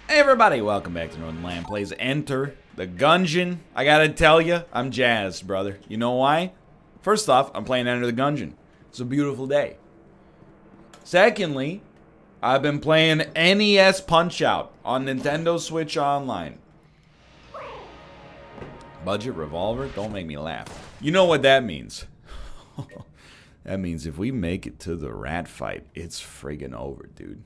Hey everybody, welcome back to Northernlion Plays Enter the Gungeon. I gotta tell you, I'm jazzed, brother. You know why? First off, I'm playing Enter the Gungeon. It's a beautiful day. Secondly, I've been playing NES Punch-Out on Nintendo Switch Online. Budget revolver? Don't make me laugh. You know what that means. That means if we make it to the rat fight, it's friggin' over, dude.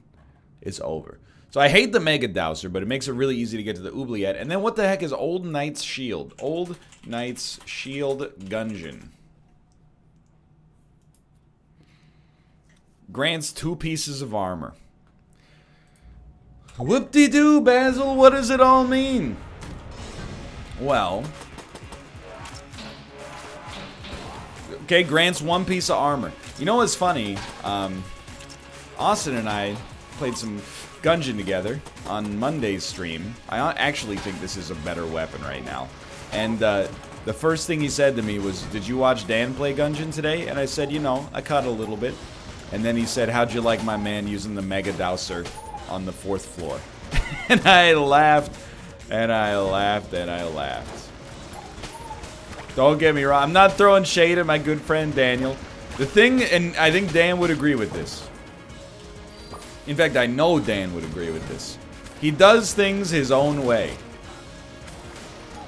It's over. So I hate the Mega Dowser, but it makes it really easy to get to the oubliette. And then what the heck is Old Knight's Shield? Old Knight's Shield Gungeon. Grants 2 pieces of armor. Whoop-de-doo, Basil, what does it all mean? Well... okay, grants 1 piece of armor. You know what's funny? Austin and I played some Gungeon together on Monday's stream. I actually think this is a better weapon right now. And the first thing he said to me was, "Did you watch Dan play Gungeon today?" And I said, "You know, I caught a little bit." And then he said, "How'd you like my man using the Mega Dowser on the 4th floor?" And I laughed, and I laughed, and I laughed. Don't get me wrong, I'm not throwing shade at my good friend Daniel. The thing, and I think Dan would agree with this. In fact, I know Dan would agree with this. He does things his own way.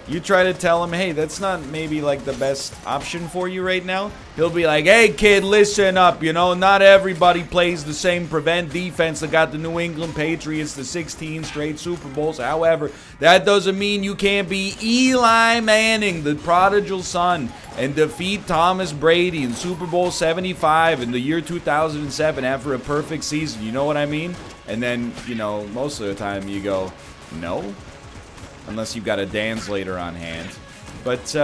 You try to tell him, hey, that's not maybe like the best option for you right now. He'll be like, hey kid, listen up, you know, not everybody plays the same prevent defense that got the New England Patriots to 16 straight Super Bowls. However, that doesn't mean you can't be Eli Manning, the prodigal son, and defeat Thomas Brady in Super Bowl 75 in the year 2007 after a perfect season. You know what I mean? And then, you know, most of the time you go, no? Unless you've got a Danslater on hand. But,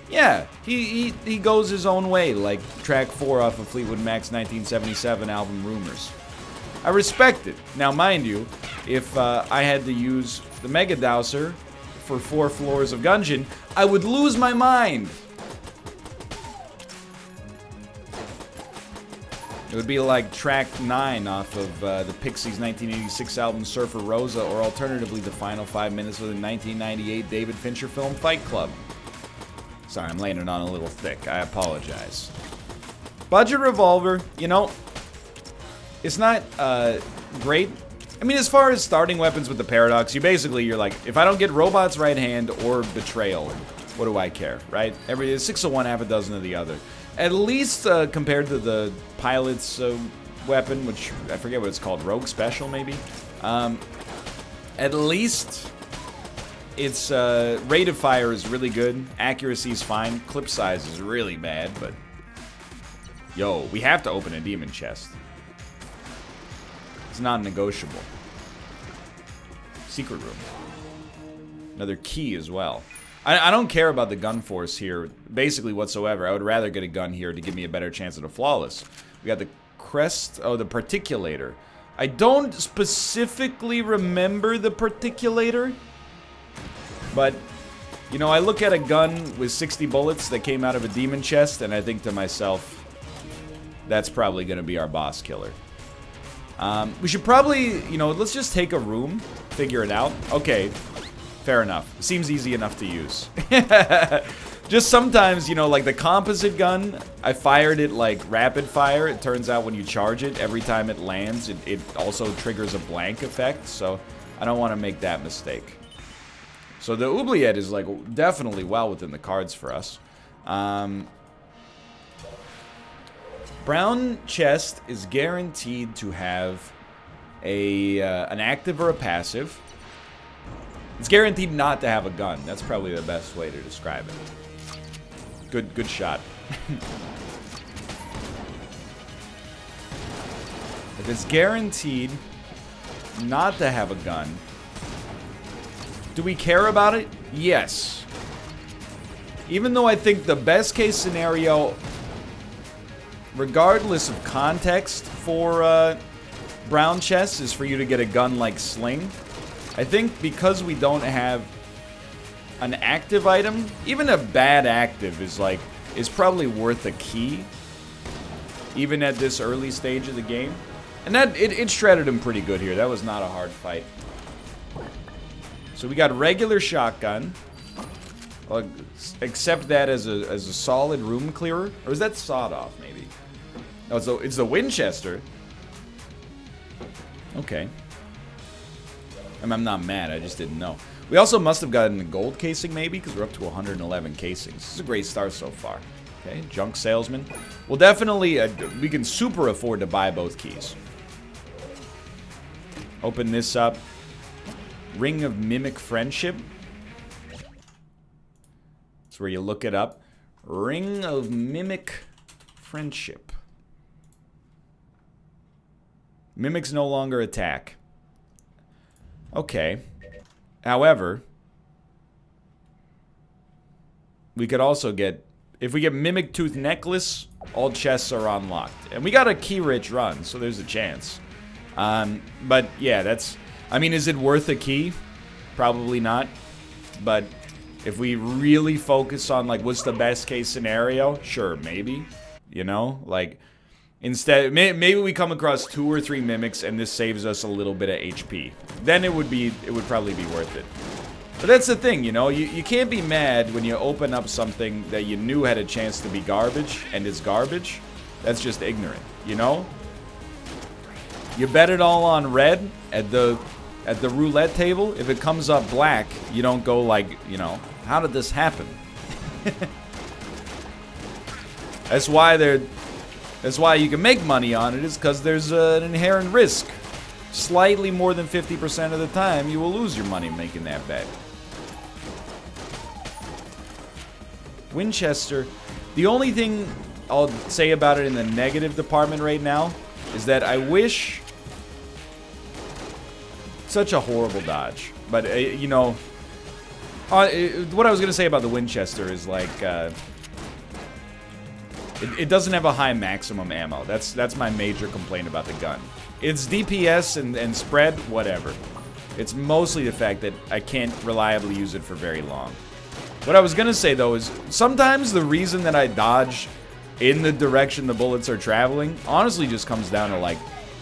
yeah, he goes his own way, like track 4 off of Fleetwood Mac's 1977 album, Rumors. I respect it. Now, mind you, if I had to use the Mega Dowser for 4 floors of Gungeon, I would lose my mind. It would be like track 9 off of the Pixies' 1986 album Surfer Rosa, or alternatively the final 5 minutes of the 1998 David Fincher film Fight Club. Sorry, I'm laying it on a little thick. I apologize. Budget revolver, you know, it's not great. I mean, as far as starting weapons with the Paradox, you're like, if I don't get Robot's Right Hand or Betrayal, what do I care, right? Every 6 of one, half a dozen of the other. At least compared to the Pilot's weapon, which I forget what it's called, Rogue Special maybe? At least its rate of fire is really good, accuracy is fine, clip size is really bad, but yo, we have to open a demon chest. It's non-negotiable. Secret room. Another key as well. I don't care about the gun force here, basically whatsoever. I would rather get a gun here to give me a better chance at a flawless. We got the crest, oh, the particulator. I don't specifically remember the particulator, but, you know, I look at a gun with 60 bullets that came out of a demon chest, and I think to myself, that's probably going to be our boss killer. We should probably, you know, let's just take a room, figure it out. Okay. Fair enough. Seems easy enough to use. Just sometimes, you know, like the composite gun, I fired it like rapid fire. It turns out when you charge it, every time it lands, it also triggers a blank effect. So I don't want to make that mistake. So the oubliette is like definitely well within the cards for us. Brown chest is guaranteed to have an active or a passive. It's guaranteed not to have a gun. That's probably the best way to describe it. Good shot. If it's guaranteed not to have a gun, do we care about it? Yes. Even though I think the best case scenario, regardless of context for brown chests, is for you to get a gun like Sling. I think because we don't have an active item, even a bad active is probably worth a key, even at this early stage of the game. And that it shredded him pretty good here. That was not a hard fight. So we got regular shotgun. Accept that as a solid room clearer. Or is that sawed off, maybe? Oh, it's the Winchester. Okay. I'm not mad, I just didn't know. We also must have gotten a gold casing, maybe, because we're up to 111 casings. This is a great start so far. Okay, junk salesman. Well, definitely, we can super afford to buy both keys. Open this up. Ring of Mimic Friendship. That's where you look it up. Ring of Mimic Friendship. Mimics no longer attack. Okay. However, we could also get... If we get Mimic Tooth Necklace, all chests are unlocked. And we got a key-rich run, so there's a chance. But, yeah, that's... I mean, is it worth a key? Probably not. But if we really focus on, like, what's the best-case scenario? Sure, maybe. You know? Like... Instead, maybe we come across 2 or 3 mimics and this saves us a little bit of HP. Then it would probably be worth it. But that's the thing, you know, you can't be mad when you open up something that you knew had a chance to be garbage and is garbage. That's just ignorant, you know? You bet it all on red at the roulette table. If it comes up black, you don't go like, you know, how did this happen? That's why you can make money on it, is because there's an inherent risk. Slightly more than 50% of the time, you will lose your money making that bet. Winchester. The only thing I'll say about it in the negative department right now is that I wish... Such a horrible dodge. But, you know... what I was going to say about the Winchester is, like... It doesn't have a high maximum ammo. That's my major complaint about the gun. Its DPS and spread, whatever. It's mostly the fact that I can't reliably use it for very long. What I was gonna say though is sometimes the reason that I dodge in the direction the bullets are traveling honestly just comes down to like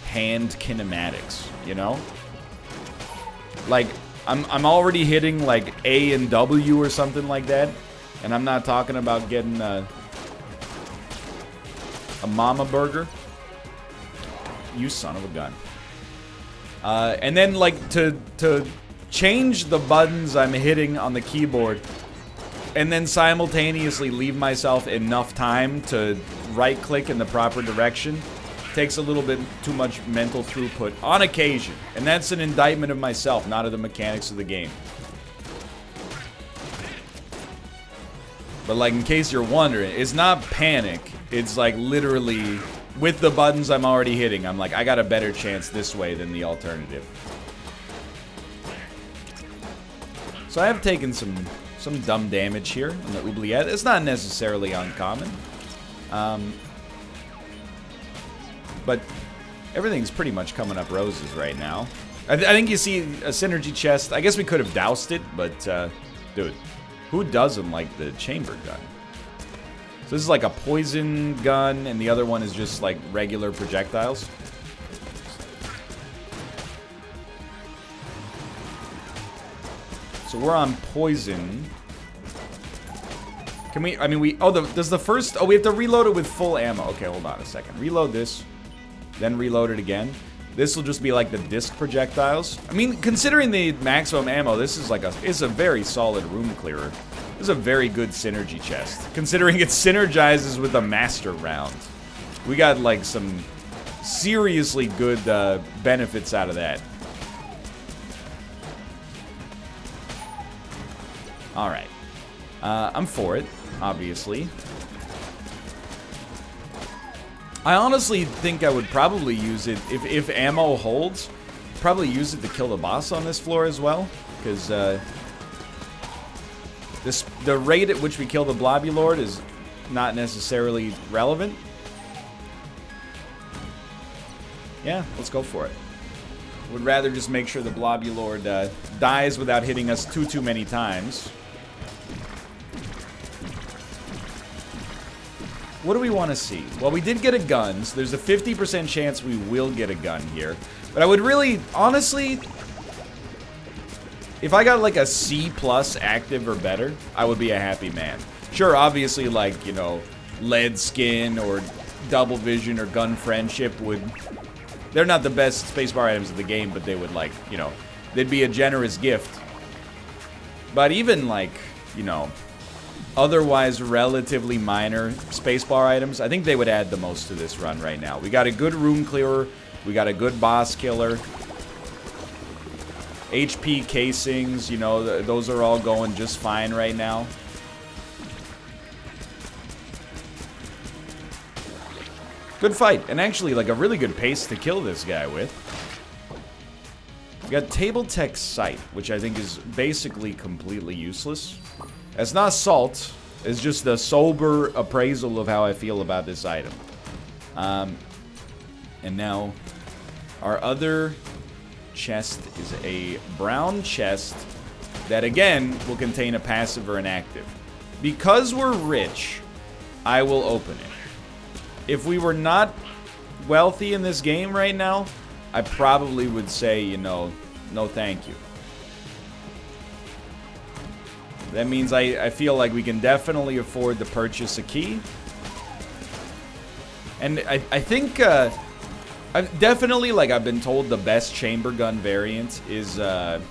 hand kinematics, you know? Like I'm already hitting like A and W or something like that, and I'm not talking about getting a mama burger. You son of a gun. And then like to change the buttons I'm hitting on the keyboard and then simultaneously leave myself enough time to right click in the proper direction takes a little bit too much mental throughput on occasion. And that's an indictment of myself, not of the mechanics of the game. But like in case you're wondering, it's not panic. It's like literally, with the buttons I'm already hitting, I'm like, I got a better chance this way than the alternative. So I have taken some dumb damage here on the oubliette. It's not necessarily uncommon. But everything's pretty much coming up roses right now. I think you see a synergy chest. I guess we could have doused it, but dude, who doesn't like the chamber gun? So this is like a poison gun, and the other one is just like regular projectiles. So we're on poison. Can we, I mean, we, oh, does the first, oh, we have to reload it with full ammo. Okay, hold on a second. Reload this, then reload it again. This will just be like the disc projectiles. I mean, considering the maximum ammo, this is like it's a very solid room clearer. This is a very good synergy chest, considering it synergizes with a master round. We got like some seriously good benefits out of that. Alright. I'm for it, obviously. I honestly think I would probably use it, if ammo holds, probably use it to kill the boss on this floor as well, because the rate at which we kill the Blobulord is not necessarily relevant. Yeah, let's go for it. Would rather just make sure the Blobulord dies without hitting us too many times. What do we want to see? Well, we did get a gun, so there's a 50% chance we will get a gun here. But I would really, honestly, If I got like a C+ active or better, I would be a happy man. Sure, obviously, like, you know, lead skin or double vision or gun friendship would... They're not the best spacebar items of the game, but they would, like, you know, they'd be a generous gift. But even, like, you know, otherwise relatively minor spacebar items, I think they would add the most to this run right now. We got a good room clearer. We got a good boss killer. HP casings, you know, those are all going just fine right now. Good fight, and actually, like, a really good pace to kill this guy with. We got Table Tech Sight, which I think is basically completely useless. It's not salt, it's just the sober appraisal of how I feel about this item. And now, our other chest is a brown chest that, again, will contain a passive or an active. Because we're rich, I will open it. If we were not wealthy in this game right now, I probably would say, you know, no thank you. That means I feel like we can definitely afford to purchase a key. And I think, definitely, like, I've been told the best chamber gun variant is the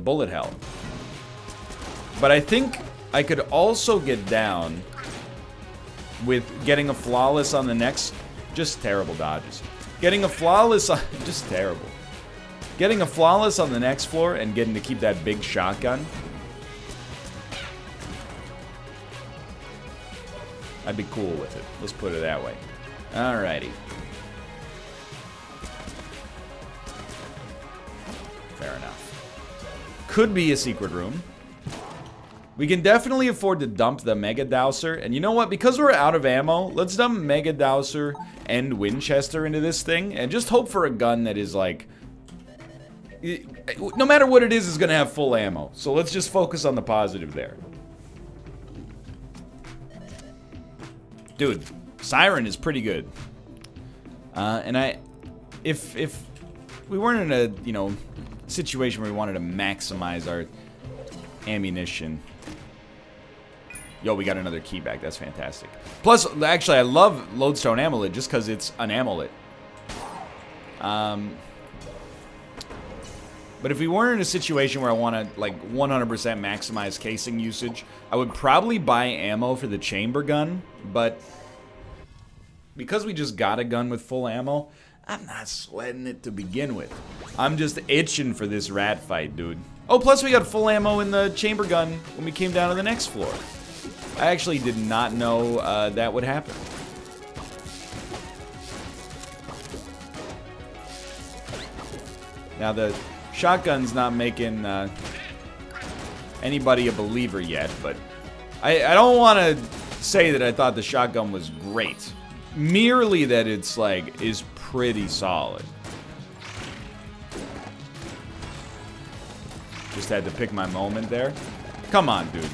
bullet hell. But I think I could also get down with getting a flawless on the next... Just terrible dodges. Getting a flawless on... Just terrible. Getting a flawless on the next floor and getting to keep that big shotgun. I'd be cool with it. Let's put it that way. Alrighty. Fair enough. Could be a secret room. We can definitely afford to dump the Mega Dowser. And you know what? Because we're out of ammo, let's dump Mega Dowser and Winchester into this thing. And just hope for a gun that is like... No matter what it is going to have full ammo. So let's just focus on the positive there. Dude, Siren is pretty good. And if we weren't in a, you know, situation where we wanted to maximize our ammunition... Yo, we got another key back. That's fantastic. Plus, actually, I love Lodestone Amulet just because it's an amulet. But if we weren't in a situation where I want to, like, 100% maximize casing usage, I would probably buy ammo for the chamber gun. But because we just got a gun with full ammo, I'm not sweating it to begin with. I'm just itching for this rat fight, dude. Oh, plus we got full ammo in the chamber gun when we came down to the next floor. I actually did not know that would happen. Now, the shotgun's not making anybody a believer yet, but I don't want to say that I thought the shotgun was great. Merely that it's, like, is pretty solid. Just had to pick my moment there. Come on, dude.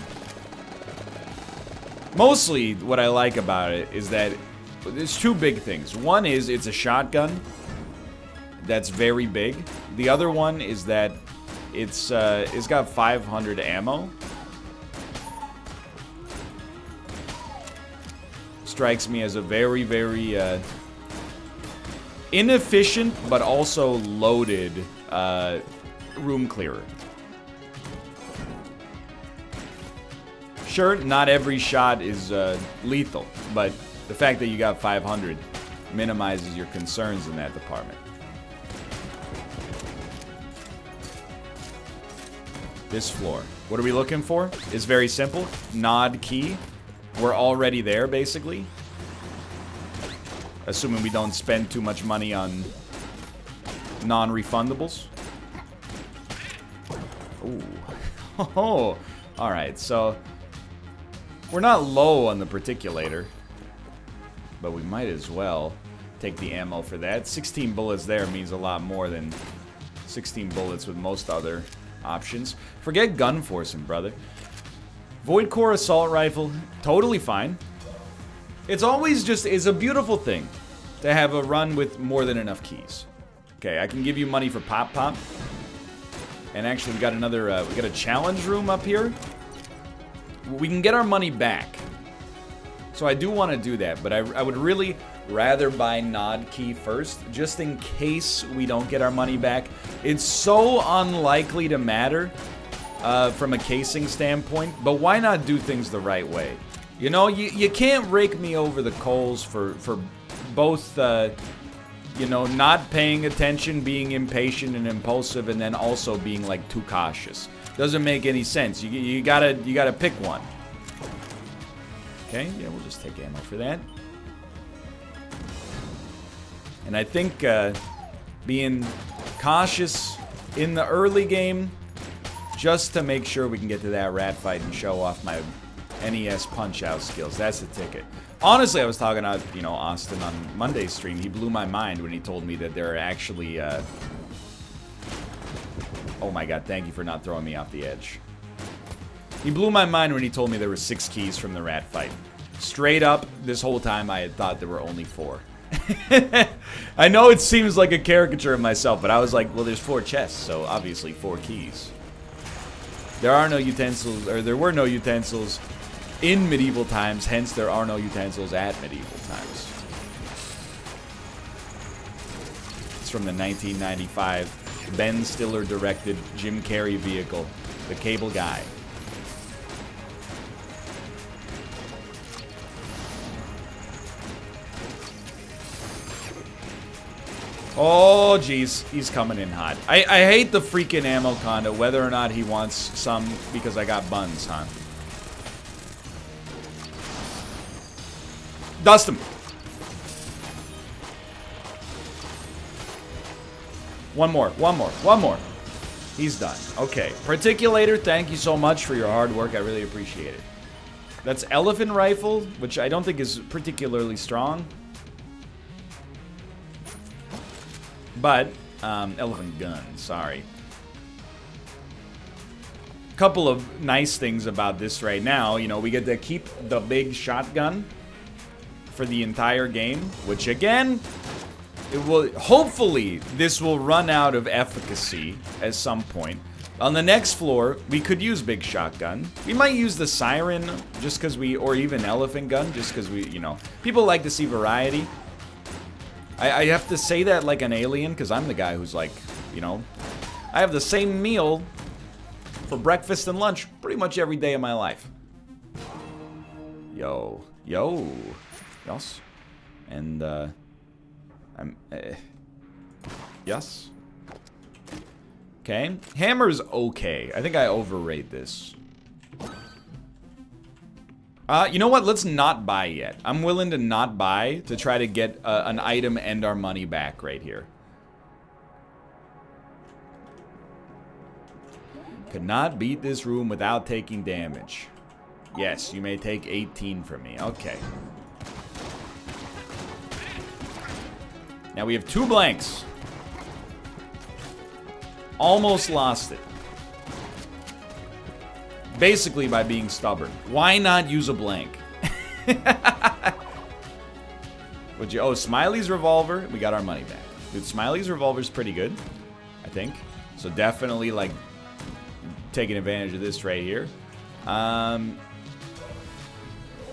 Mostly, what I like about it is that there's two big things. One is it's a shotgun that's very big. The other one is that it's got 500 ammo. Strikes me as a very, very inefficient but also loaded room clearer. Sure, not every shot is lethal, but the fact that you got 500 minimizes your concerns in that department. This floor. What are we looking for? It's very simple. Nod key. We're already there, basically. Assuming we don't spend too much money on non-refundables. Ooh. Oh, alright, so... We're not low on the particulator, but we might as well take the ammo for that. 16 bullets there means a lot more than 16 bullets with most other options. Forget gun forcing, brother. Void Core Assault Rifle, totally fine. It's always just, it's a beautiful thing to have a run with more than enough keys. Okay, I can give you money for Pop Pop. And actually, we got another, we got a challenge room up here. We can get our money back. So I do want to do that, but I would really rather buy Nod Key first, just in case we don't get our money back. It's so unlikely to matter from a casing standpoint, but why not do things the right way? You know, you can't rake me over the coals for both, you know, not paying attention, being impatient and impulsive, and then also being, like, too cautious. Doesn't make any sense. You gotta pick one. Okay, yeah, we'll just take ammo for that. And I think being cautious in the early game, just to make sure we can get to that rat fight and show off my NES punch-out skills. That's the ticket. Honestly, I was talking to, you know, Austin on Monday's stream. He blew my mind when he told me that there are actually, oh my god, thank you for not throwing me off the edge. He blew my mind when he told me there were 6 keys from the rat fight. Straight up, this whole time I had thought there were only 4. I know it seems like a caricature of myself, but I was like, well, there's 4 chests, so obviously 4 keys. There are no utensils, or there were no utensils in medieval times, hence there are no utensils at medieval times. It's from the 1995 Ben Stiller directed Jim Carrey vehicle, The Cable Guy. Oh, jeez. He's coming in hot. I hate the freaking ammo condo, whether or not he wants some because I got buns, huh? Dust him. One more. He's done. Okay. Particulator, thank you so much for your hard work. I really appreciate it. That's elephant rifle, which I don't think is particularly strong. But, elephant gun, sorry. Couple of nice things about this right now. You know, we get to keep the big shotgun for the entire game, which again, it will, hopefully, this will run out of efficacy at some point. On the next floor, we could use big shotgun. We might use the siren just because we, or even elephant gun, just because we, you know, people like to see variety. I have to say that like an alien, because I'm the guy who's like, you know, I have the same meal for breakfast and lunch pretty much every day of my life. Yo. Yes. And, yes. Okay. Hammer's okay. I think I overrate this. You know what? Let's not buy yet. I'm willing to not buy to try to get an item and our money back right here. Could not beat this room without taking damage. Yes, you may take 18 from me. Okay. Now we have 2 blanks. Almost lost it. Basically by being stubborn. Why not use a blank? Would you? Oh, Smiley's revolver. We got our money back. Dude, Smiley's revolver's pretty good, I think. So definitely like taking advantage of this right here.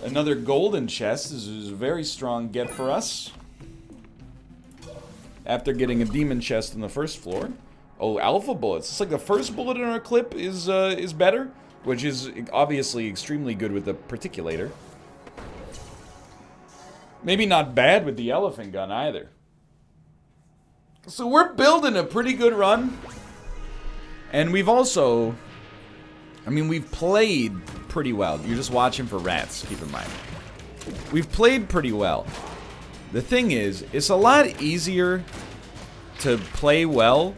Another golden chest. This is a very strong get for us. After getting a demon chest on the first floor. Oh, alpha bullets. It's like the first bullet in our clip is better. Which is obviously extremely good with the particulator. Maybe not bad with the elephant gun either. So we're building a pretty good run. And we've also... I mean, we've played pretty well. You're just watching for rats, keep in mind. We've played pretty well. The thing is, it's a lot easier to play well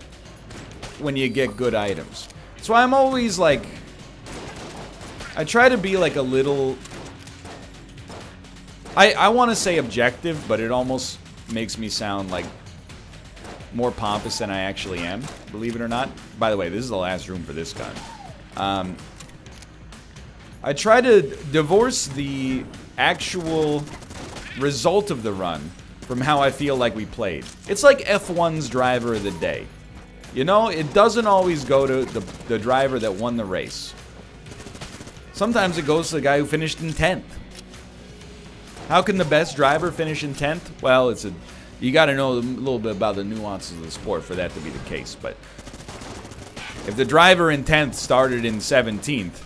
when you get good items. That's why I'm always like... I try to be like a little... I want to say objective, but it almost makes me sound like more pompous than I actually am, believe it or not. By the way, this is the last room for this gun. I try to divorce the actual result of the run from how I feel like we played. It's like F1's driver of the day. You know, it doesn't always go to the driver that won the race. Sometimes it goes to the guy who finished in 10th. How can the best driver finish in 10th? Well, you got to know a little bit about the nuances of the sport for that to be the case. But if the driver in 10th started in 17th,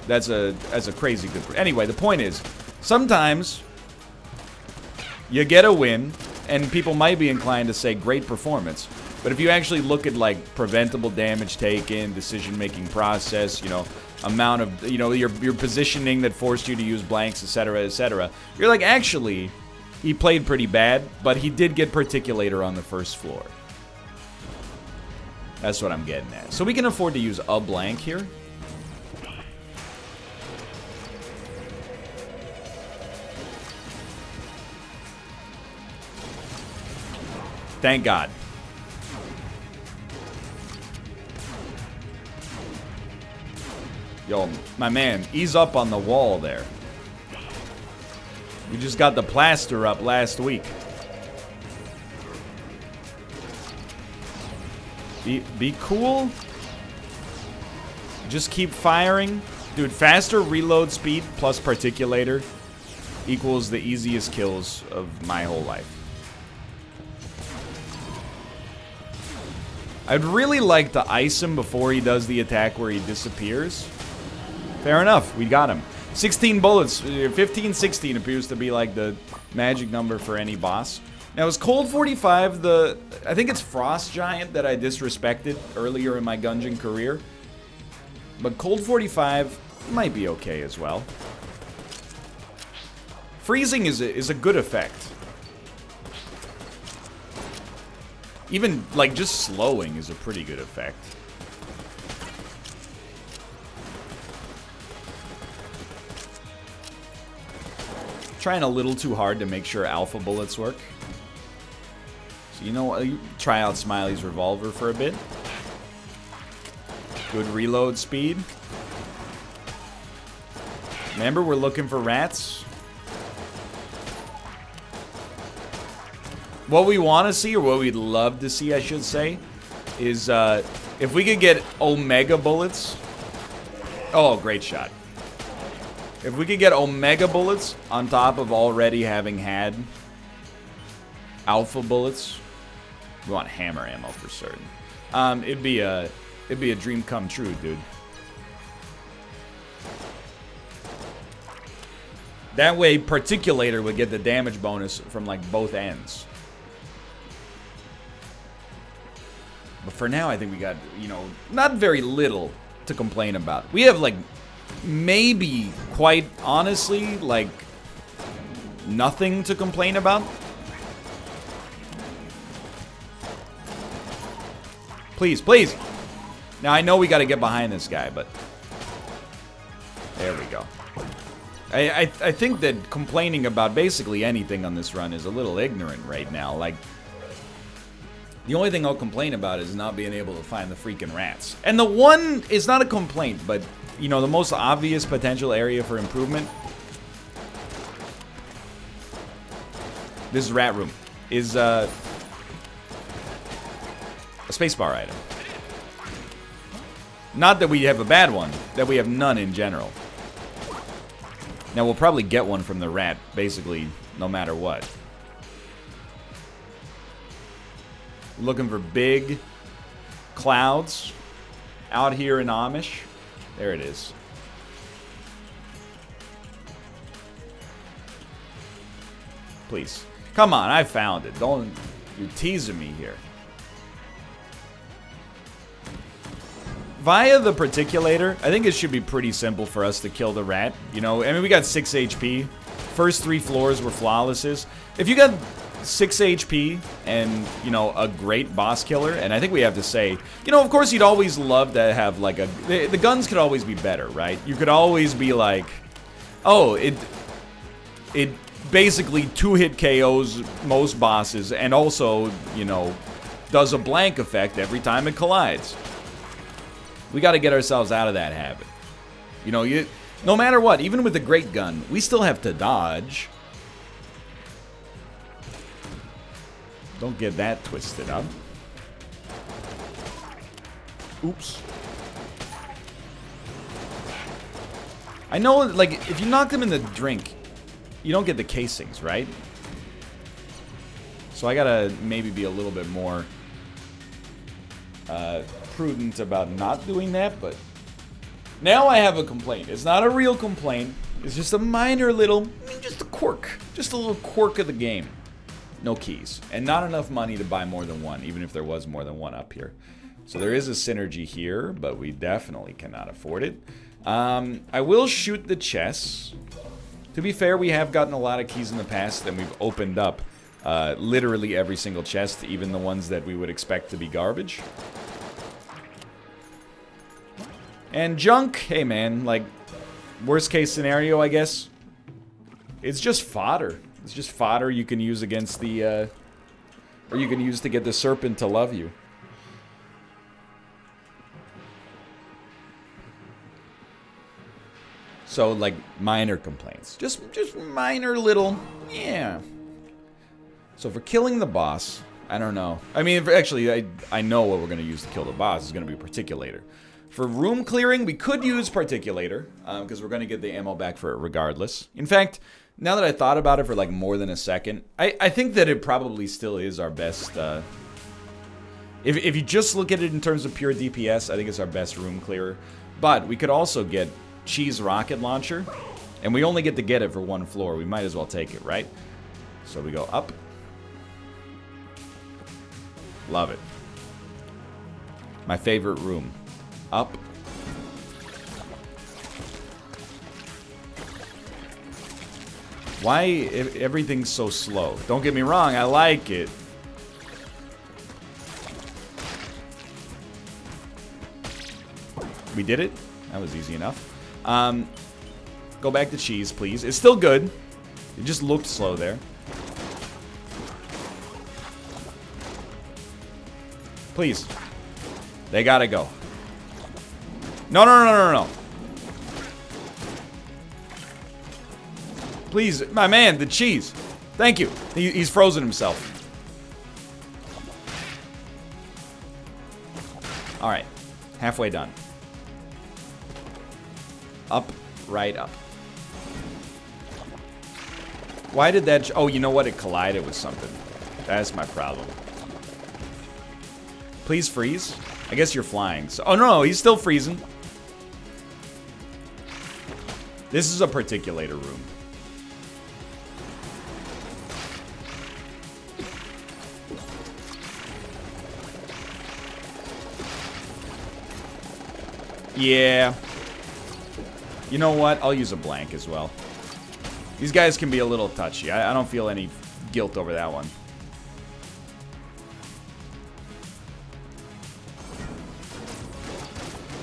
that's a crazy good. Anyway, the point is, sometimes you get a win, and people might be inclined to say great performance. But if you actually look at like preventable damage taken, decision-making process, you know, amount of, you know, your positioning that forced you to use blanks, etc., you're like, actually, he played pretty bad, but he did get Particulator on the first floor. That's what I'm getting at. So we can afford to use a blank here. Thank God. Yo, my man, ease up on the wall there. We just got the plaster up last week. Be cool. Just keep firing. Dude, faster reload speed plus Particulator equals the easiest kills of my whole life. I'd really like to ice him before he does the attack where he disappears. Fair enough, we got him. 16 bullets, 15, 16 appears to be like the magic number for any boss. Now is Cold 45 I think it's Frost Giant that I disrespected earlier in my Gungeon career. But Cold 45 might be okay as well. Freezing is a good effect. Even, like, just slowing is a pretty good effect. Trying a little too hard to make sure alpha bullets work. So, you know what? Try out Smiley's revolver for a bit. Good reload speed. Remember, we're looking for rats. What we want to see, or what we'd love to see, I should say, is if we could get Omega bullets. Oh, great shot. If we could get Omega bullets on top of already having had Alpha bullets, we want hammer ammo for certain. It'd be a dream come true, dude. That way, Particulator would get the damage bonus from like both ends. But for now, I think we got, you know, not very little to complain about. We have, like, maybe, quite honestly, like, nothing to complain about. Please, please. Now, I know we got to get behind this guy, but there we go. I think that complaining about basically anything on this run is a little ignorant right now. Like, the only thing I'll complain about is not being able to find the freaking rats. And the one is not a complaint, but, you know, the most obvious potential area for improvement. This rat room is a spacebar item. Not that we have a bad one, that we have none in general. Now, we'll probably get one from the rat, basically, no matter what. Looking for big clouds out here in Amish. There it is. Please. Come on, I found it. Don't... You're teasing me here. Via the Particulator, I think it should be pretty simple for us to kill the rat. You know, I mean, we got 6 HP. First 3 floors were flawlesses. If you got 6 HP and, you know, a great boss killer, and I think we have to say, you know, of course you'd always love to have, like, the guns could always be better, right? You could always be like, oh, it basically 2-hit KOs most bosses, and also, you know, does a blank effect every time it collides. We got to get ourselves out of that habit. You know, no matter what, even with a great gun, we still have to dodge. Don't get that twisted up. Oops. I know, like, if you knock them in the drink, you don't get the casings, right? So I gotta maybe be a little bit more prudent about not doing that, but now I have a complaint. It's not a real complaint. It's just a minor little, just a quirk. Just a little quirk of the game. No keys. And not enough money to buy more than one, even if there was more than one up here. So there is a synergy here, but we definitely cannot afford it. I will shoot the chests. To be fair, we have gotten a lot of keys in the past, and we've opened up literally every single chest, even the ones that we would expect to be garbage. And junk, hey man, like, worst case scenario, I guess. It's just fodder. It's just fodder you can use against the, or you can use to get the serpent to love you. So, like, minor complaints. Just minor little, yeah. So for killing the boss, I don't know. I mean, actually, I know what we're going to use to kill the boss. It's going to be Particulator. For room clearing, we could use Particulator, because we're going to get the ammo back for it regardless. In fact, now that I thought about it for like more than a second, I think that it probably still is our best, if you just look at it in terms of pure DPS, I think it's our best room clearer. But we could also get Cheese Rocket Launcher, and we only get to get it for one floor. We might as well take it, right? So we go up. Love it. My favorite room. Up. Why everything's so slow? Don't get me wrong, I like it. We did it. That was easy enough. Go back to cheese, please. It's still good. It just looked slow there. Please. They gotta go. No, no, no, no, no. Please, my man, the cheese. Thank you. He's frozen himself. Alright. Halfway done. Up, right up. Why did that... Oh, you know what? It collided with something. That's my problem. Please freeze. I guess you're flying. So, oh, no, he's still freezing. This is a Particulator room. Yeah. You know what? I'll use a blank as well. These guys can be a little touchy. I don't feel any guilt over that one.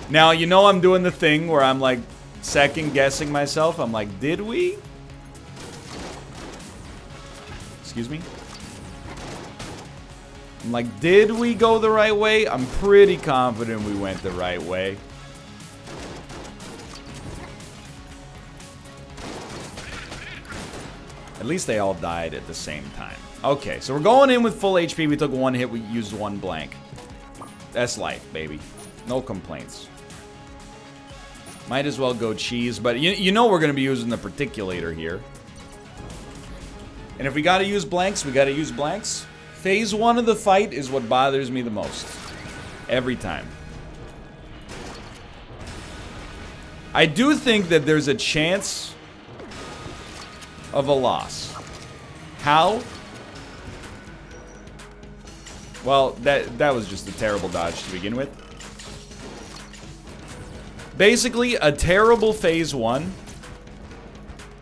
Now, you know I'm doing the thing where I'm like second guessing myself. I'm like, did we? Excuse me? I'm like, did we go the right way? I'm pretty confident we went the right way. At least they all died at the same time. Okay, so we're going in with full HP. We took one hit. We used one blank. That's life, baby. No complaints. Might as well go cheese, but you know we're going to be using the Particulator here. And if we got to use blanks, we got to use blanks. Phase 1 of the fight is what bothers me the most. Every time. I do think that there's a chance of a loss. How? Well, that was just a terrible dodge to begin with. Basically, a terrible phase 1.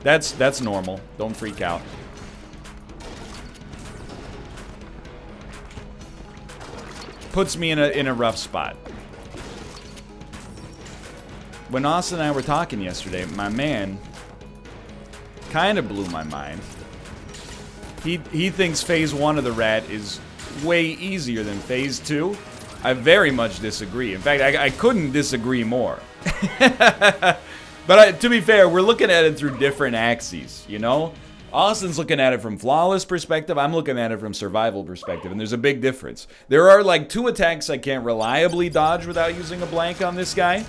That's normal. Don't freak out. Puts me in a rough spot. When Austin and I were talking yesterday, my man kind of blew my mind. He thinks phase 1 of the rat is way easier than phase 2. I very much disagree. In fact, I couldn't disagree more. But to be fair, we're looking at it through different axes, you know? Austin's looking at it from flawless perspective. I'm looking at it from survival perspective, and there's a big difference. There are like 2 attacks I can't reliably dodge without using a blank on this guy.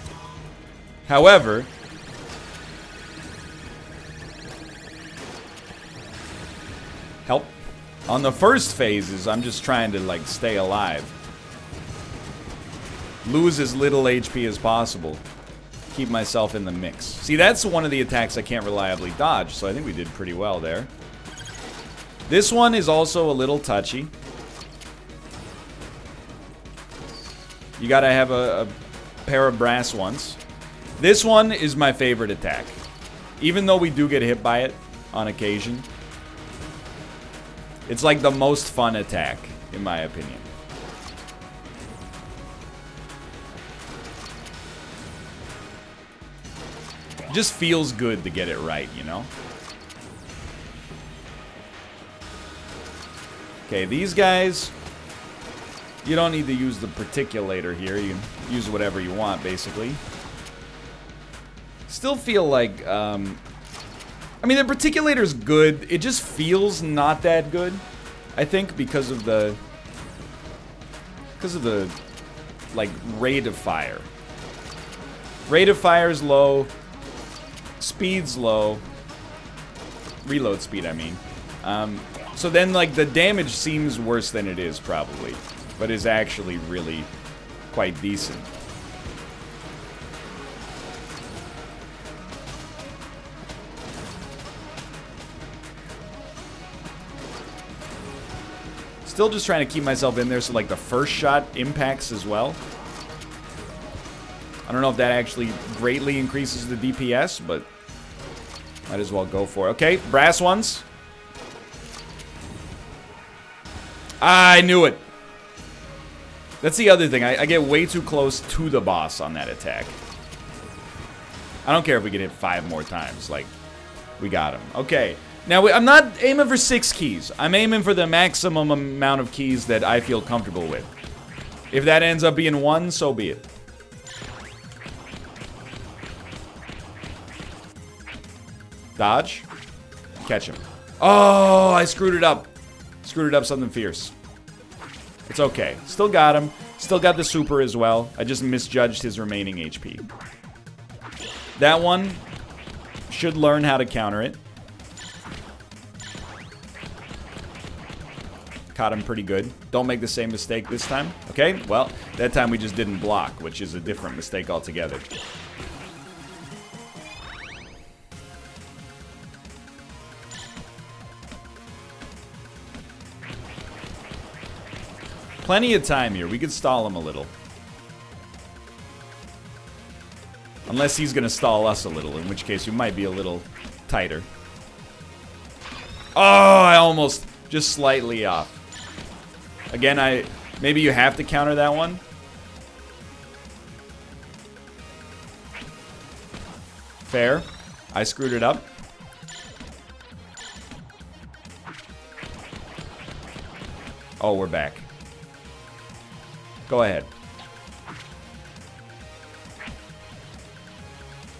However, help. On the first phases, I'm just trying to like stay alive. Lose as little HP as possible. Keep myself in the mix. See, that's one of the attacks I can't reliably dodge, so I think we did pretty well there. This one is also a little touchy. You gotta have a pair of brass ones. This one is my favorite attack. Even though we do get hit by it on occasion. It's like the most fun attack, in my opinion. It just feels good to get it right, you know? Okay, these guys, you don't need to use the particulator here. You can use whatever you want, basically. Still feel like, I mean, the particulator's good. It just feels not that good, I think, because of the, like, rate of fire. Rate of fire is low. Speed's low. Reload speed, I mean. So then, like, the damage seems worse than it is, probably. But is actually really quite decent. Still just trying to keep myself in there so, like, the first shot impacts as well. I don't know if that actually greatly increases the DPS, but might as well go for it. Okay, brass ones. I knew it. That's the other thing. I get way too close to the boss on that attack. I don't care if we get hit 5 more times. Like, we got him. Okay. Now, I'm not aiming for 6 keys. I'm aiming for the maximum amount of keys that I feel comfortable with. If that ends up being 1, so be it. Dodge. Catch him. Oh, I screwed it up. Screwed it up something fierce. It's okay. Still got him. Still got the super as well. I just misjudged his remaining HP. That one should learn how to counter it. Caught him pretty good. Don't make the same mistake this time. Okay, well, that time we just didn't block, which is a different mistake altogether. Plenty of time here. We could stall him a little. Unless he's going to stall us a little, in which case we might be a little tighter. Oh, I almost just slightly off. Again, maybe you have to counter that one. Fair. I screwed it up. Oh, we're back. Go ahead.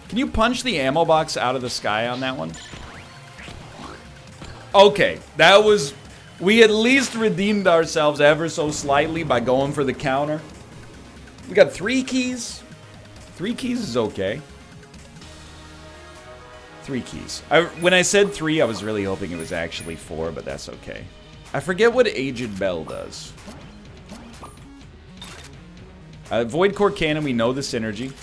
Can you punch the ammo box out of the sky on that one? Okay, that was... We at least redeemed ourselves ever so slightly by going for the counter. We got 3 keys. 3 keys is okay. 3 keys. When I said 3, I was really hoping it was actually 4, but that's okay. I forget what Aged Bell does. Void Core Cannon, we know the synergy.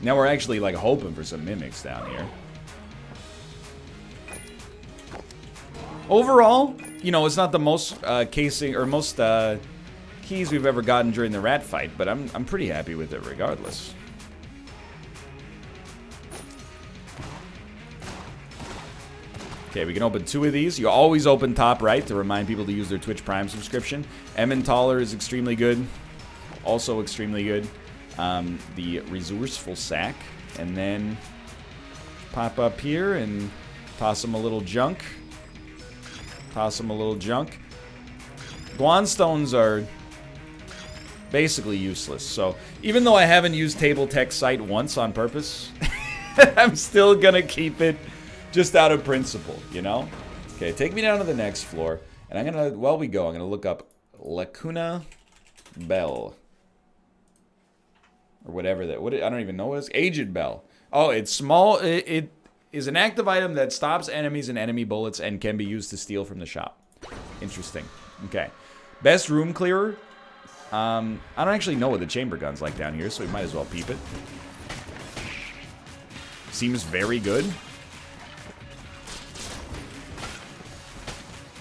Now we're actually, like, hoping for some mimics down here. Overall, you know, it's not the most casing or most keys we've ever gotten during the rat fight, but I'm pretty happy with it regardless. Okay, we can open 2 of these. You always open top right to remind people to use their Twitch Prime subscription. Emmentaler is extremely good. Also extremely good. The Resourceful Sack. And then pop up here and toss him a little junk. Toss him a little junk. Guanstones are basically useless. So even though I haven't used Table Tech Site once on purpose, I'm still gonna keep it just out of principle, you know? Okay, take me down to the next floor. And I'm gonna, while we go, I'm gonna look up Lacuna Bell. Or whatever that, I don't even know what it is. Aged Bell. Oh, it's small. It is an active item that stops enemies and enemy bullets and can be used to steal from the shop. Interesting. Okay. Best room clearer. I don't actually know what the chamber gun's like down here, so we might as well peep it. Seems very good.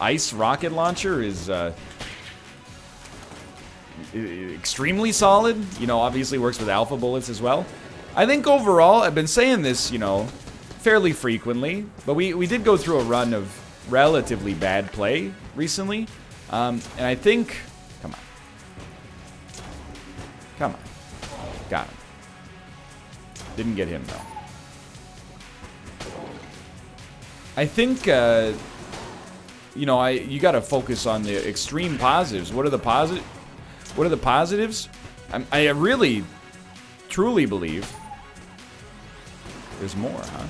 Ice rocket launcher is extremely solid. You know, obviously works with alpha bullets as well. I think overall, I've been saying this, you know, fairly frequently, but we did go through a run of relatively bad play recently. And I think, come on. Come on. Got him. Didn't get him, though. I think, you know, you gotta focus on the extreme positives. What are the positives? I really, truly believe there's more, huh?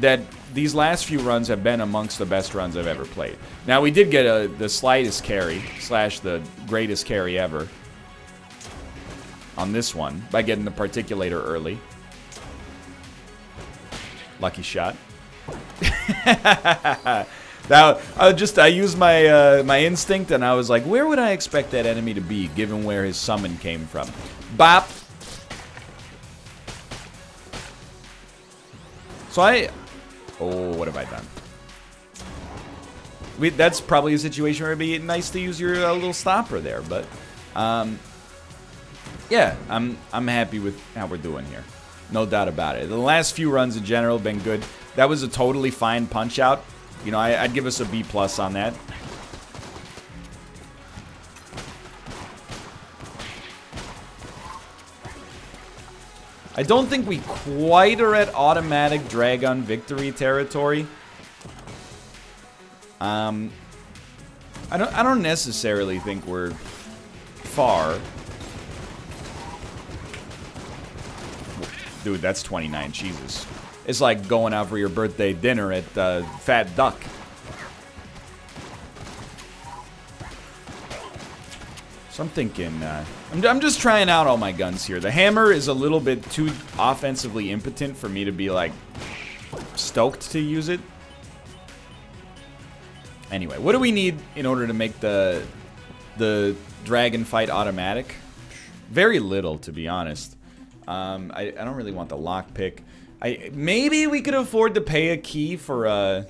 That these last few runs have been amongst the best runs I've ever played. Now, we did get the slightest carry, / the greatest carry ever on this one by getting the particulator early. Lucky shot. Now, I used my my instinct, and I was like, where would I expect that enemy to be, given where his summon came from? Bop! So oh, what have I done? That's probably a situation where it'd be nice to use your little stopper there, but, yeah, I'm happy with how we're doing here. No doubt about it. The last few runs in general have been good. That was a totally fine punch-out. You know, I'd give us a B+ on that. I don't think we quite are at automatic Dragon victory territory. I don't necessarily think we're far. Dude, that's 29 cheeses. It's like going out for your birthday dinner at Fat Duck. So I'm thinking, I'm just trying out all my guns here. The hammer is a little bit too offensively impotent for me to be, like, stoked to use it. Anyway, what do we need in order to make the dragon fight automatic? Very little, to be honest. I don't really want the lockpick. Maybe we could afford to pay a key for a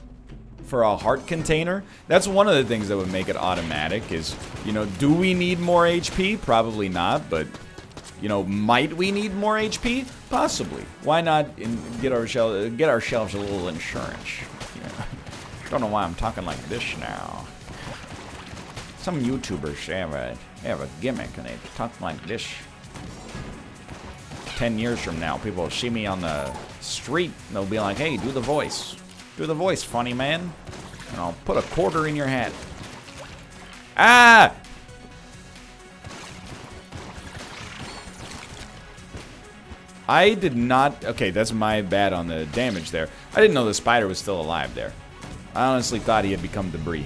heart container. That's one of the things that would make it automatic is, you know, do we need more HP? Probably not, but, you know, might we need more HP? Possibly. Why not get ourselves a little insurance? You know, don't know why I'm talking like this now. Some YouTubers have a gimmick and they talk like this. 10 years from now, people will see me on the street and they'll be like, hey, do the voice. Do the voice, funny man. And I'll put a quarter in your hat. Ah! I did not... Okay, that's my bad on the damage there. I didn't know the spider was still alive there. I honestly thought he had become debris.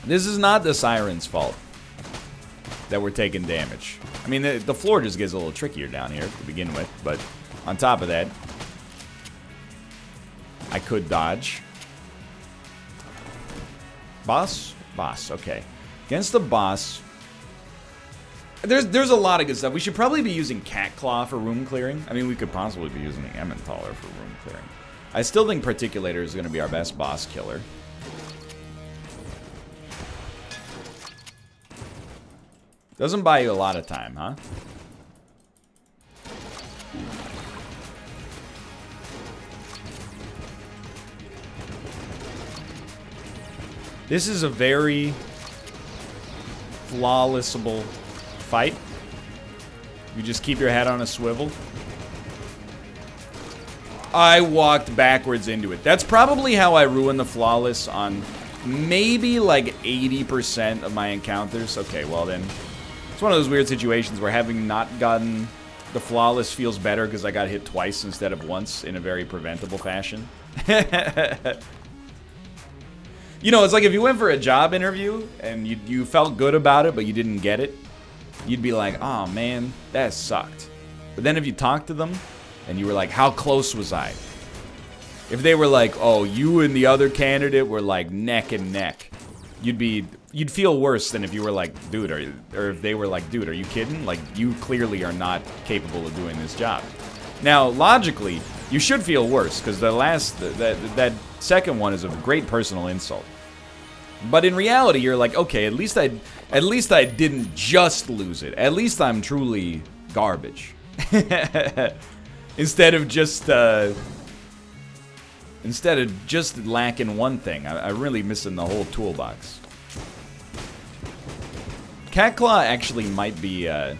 This is not the siren's fault that we're taking damage. I mean, the floor just gets a little trickier down here to begin with, but on top of that, I could dodge. Boss? Boss, okay. Against the boss, there's a lot of good stuff. We should probably be using Cat Claw for room clearing. I mean, we could possibly be using the Emmentaler for room clearing. I still think Particulator is going to be our best boss killer. Doesn't buy you a lot of time, huh? This is a very flawlessable fight. You just keep your head on a swivel. I walked backwards into it. That's probably how I ruin the flawless on maybe like 80% of my encounters. Okay, well then. It's one of those weird situations where having not gotten The flawless feels better because I got hit twice instead of once in a very preventable fashion. You know, it's like if you went for a job interview and you felt good about it, but you didn't get it, you'd be like, oh man, that sucked. But then if you talked to them and you were like, how close was I? If they were like, oh, you and the other candidate were like neck and neck, you'd feel worse than if you were like, dude, or if they were like, dude, are you kidding? Like, you clearly are not capable of doing this job. Now, logically, you should feel worse, because that second one is a great personal insult. But in reality, you're like, okay, at least I didn't just lose it. At least I'm truly garbage. Instead of just lacking one thing. I'm really missing the whole toolbox. Catclaw actually might be, yeah,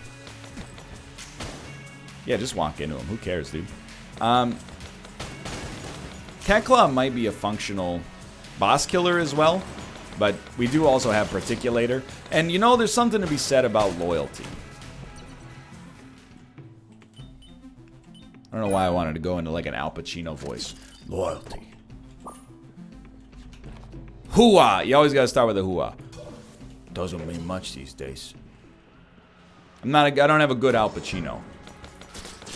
just walk into him. Who cares, dude? Catclaw might be a functional boss killer as well, but we do also have Particulator. And you know, there's something to be said about loyalty. I don't know why I wanted to go into like an Al Pacino voice. Loyalty. Hooah! You always gotta start with a hooah. Doesn't mean much these days. I don't have a good Al Pacino.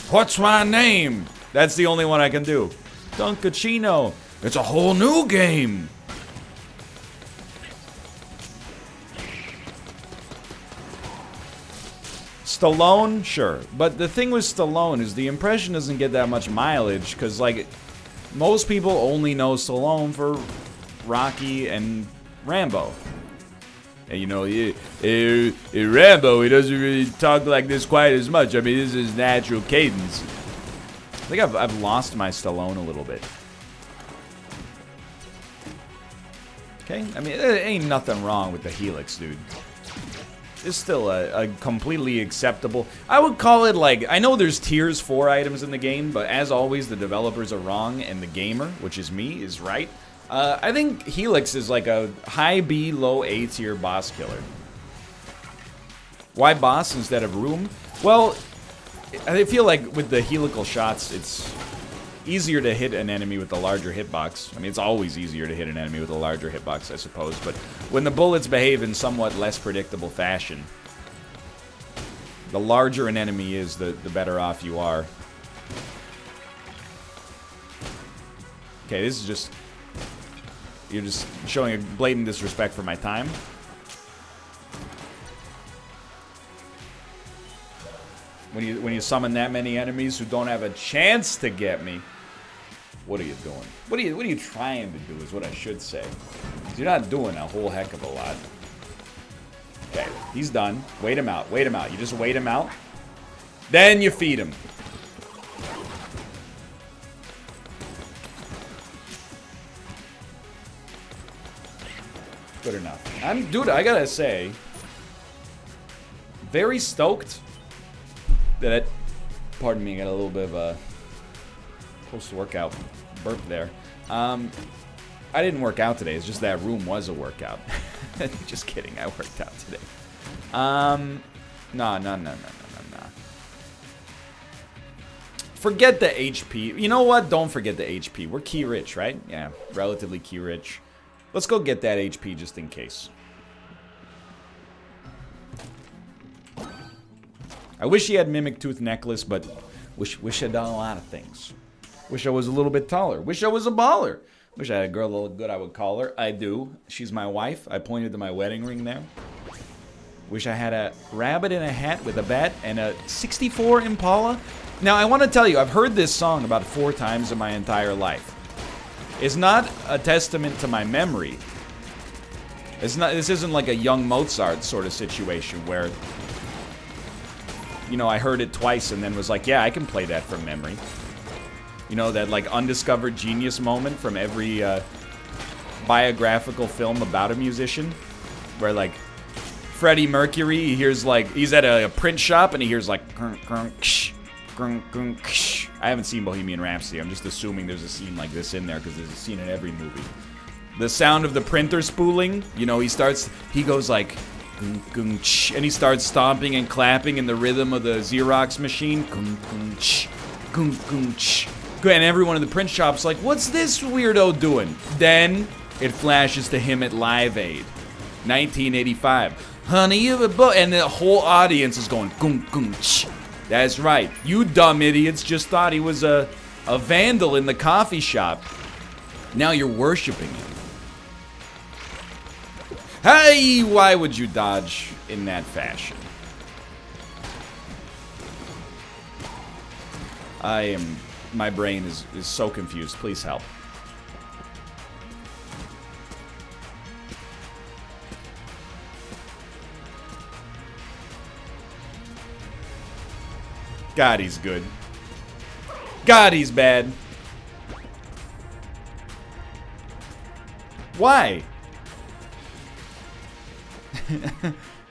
What's my name? That's the only one I can do. Dunkachino. It's a whole new game. Stallone? Sure. But the thing with Stallone is the impression doesn't get that much mileage, because, like, most people only know Stallone for Rocky and Rambo. And, you know, in Rambo, he doesn't really talk like this quite as much. I mean, this is natural cadence. I think I've lost my Stallone a little bit. Okay? I mean, there ain't nothing wrong with the Helix, dude. It's still a completely acceptable... I would call it, like... I know there's tiers for items in the game, but as always, the developers are wrong, and the gamer, which is me, is right. I think Helix is like a high B, low A tier boss killer. Why boss instead of room? Well, I feel like with the helical shots, it's easier to hit an enemy with a larger hitbox. I mean, it's always easier to hit an enemy with a larger hitbox, I suppose. But when the bullets behave in somewhat less predictable fashion, the larger an enemy is, the better off you are. Okay, this is just... You're just showing a blatant disrespect for my time. When you summon that many enemies who don't have a chance to get me, what are you doing? What are you trying to do is what I should say. You're not doing a whole heck of a lot. Okay, he's done. Wait him out. Wait him out. You just wait him out. Then you feed him. Good enough. Dude, I gotta say, very stoked that, pardon me, I got a little bit of a post-workout burp there. I didn't work out today. It's just that room was a workout. Just kidding. I worked out today. No. Forget the HP. You know what? Don't forget the HP. We're key rich, right? Yeah, relatively key rich. Let's go get that HP just in case. I wish he had Mimic Tooth Necklace, but wish I'd done a lot of things. Wish I was a little bit taller. Wish I was a baller. Wish I had a girl that looked good, I would call her. I do. She's my wife. I pointed to my wedding ring there. Wish I had a rabbit in a hat with a bat and a 64 Impala. Now, I want to tell you, I've heard this song about 4 times in my entire life. It's not a testament to my memory. It's not. This isn't like a young Mozart sort of situation where, you know, I heard it twice and then was like, yeah, I can play that from memory. You know, that like undiscovered genius moment from every biographical film about a musician, where like Freddie Mercury, he hears like he's at a print shop and he hears like I haven't seen Bohemian Rhapsody. I'm just assuming there's a scene like this in there because there's a scene in every movie. The sound of the printer spooling, you know, he goes like And he starts stomping and clapping in the rhythm of the Xerox machine. And everyone in the print shop's like, what's this weirdo doing? Then it flashes to him at Live Aid, 1985. Honey, you have a book. And the whole audience is going, That's right. You dumb idiots just thought he was a vandal in the coffee shop. Now you're worshiping him. Hey, why would you dodge in that fashion? My brain is so confused. Please help. God, he's good. God, he's bad. Why?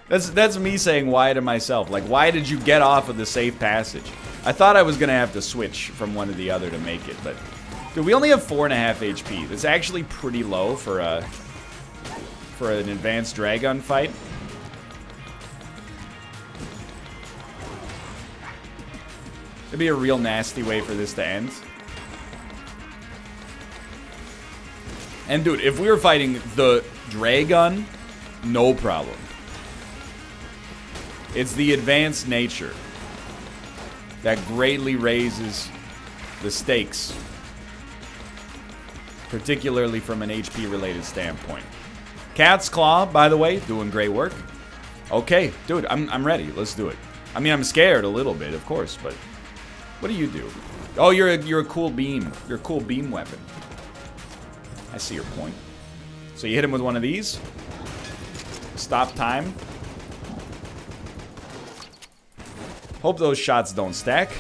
That's me saying why to myself. Like, why did you get off of the safe passage? I thought I was gonna have to switch from one to the other to make it, but dude, we only have 4.5 HP. That's actually pretty low for an advanced Dragon fight. It'd be a real nasty way for this to end. And dude, if we were fighting the Dragon, no problem. It's the advanced nature that greatly raises the stakes, particularly from an HP related standpoint. Cat's Claw, by the way, doing great work. Okay, dude, I'm ready. Let's do it. I mean, I'm scared a little bit, of course, but what do you do? Oh, you're a cool beam. You're a cool beam weapon. I see your point. So you hit him with one of these. Stop time. Hope those shots don't stack.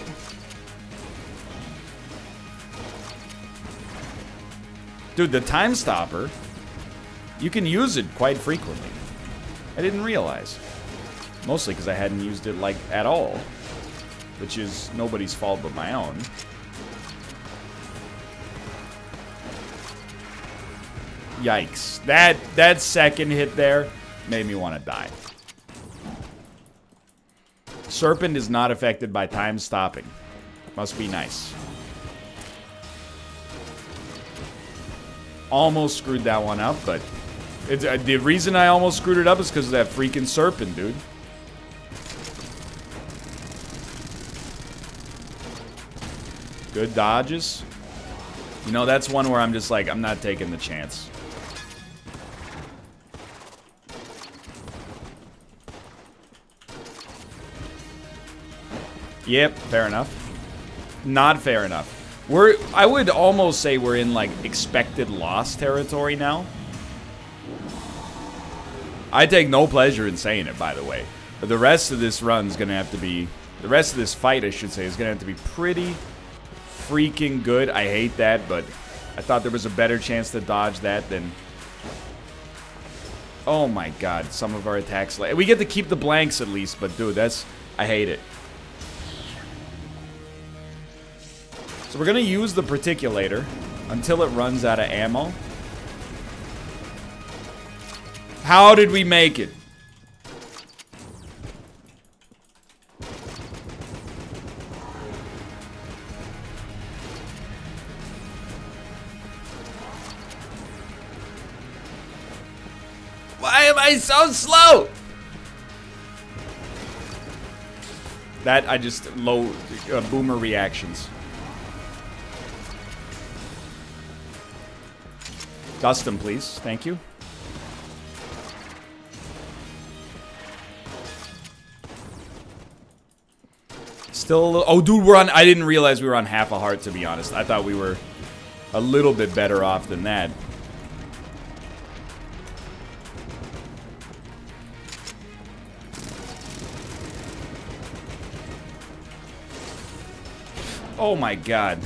Dude, the time stopper, you can use it quite frequently. I didn't realize. Mostly because I hadn't used it, like, at all. Which is nobody's fault but my own. Yikes. That second hit there made me want to die. Serpent is not affected by time stopping. Must be nice. Almost screwed that one up, but the reason I almost screwed it up is because of that freaking Serpent, dude. Good dodges. You know, that's one where I'm just like, I'm not taking the chance. Yep, fair enough. Not fair enough. I would almost say we're in, like, expected loss territory now. I take no pleasure in saying it, by the way. But the rest of this run's gonna have to be... The rest of this fight, I should say, is gonna have to be pretty freaking good. I hate that, but I thought there was a better chance to dodge that than... Oh my god, some of our attacks... We get to keep the blanks at least, but dude, that's... I hate it. So we're gonna use the Particulator until it runs out of ammo. How did we make it? Why am I so slow? That, I just low boomer reactions. Dust him, please. Thank you. Still a little... Oh, dude, we're on... I didn't realize we were on half a heart, to be honest. I thought we were a little bit better off than that. Oh my god.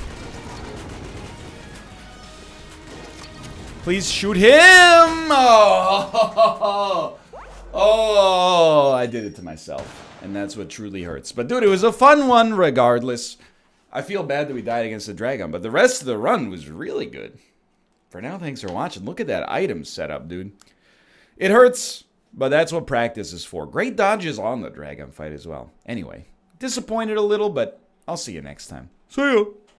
Please shoot him! Oh, oh, I did it to myself. And that's what truly hurts. But dude, it was a fun one regardless. I feel bad that we died against the dragon, but the rest of the run was really good. For now, thanks for watching. Look at that item setup, dude. It hurts But that's what practice is for. Great dodges on the dragon fight as well. Anyway, disappointed a little, but I'll see you next time. See ya.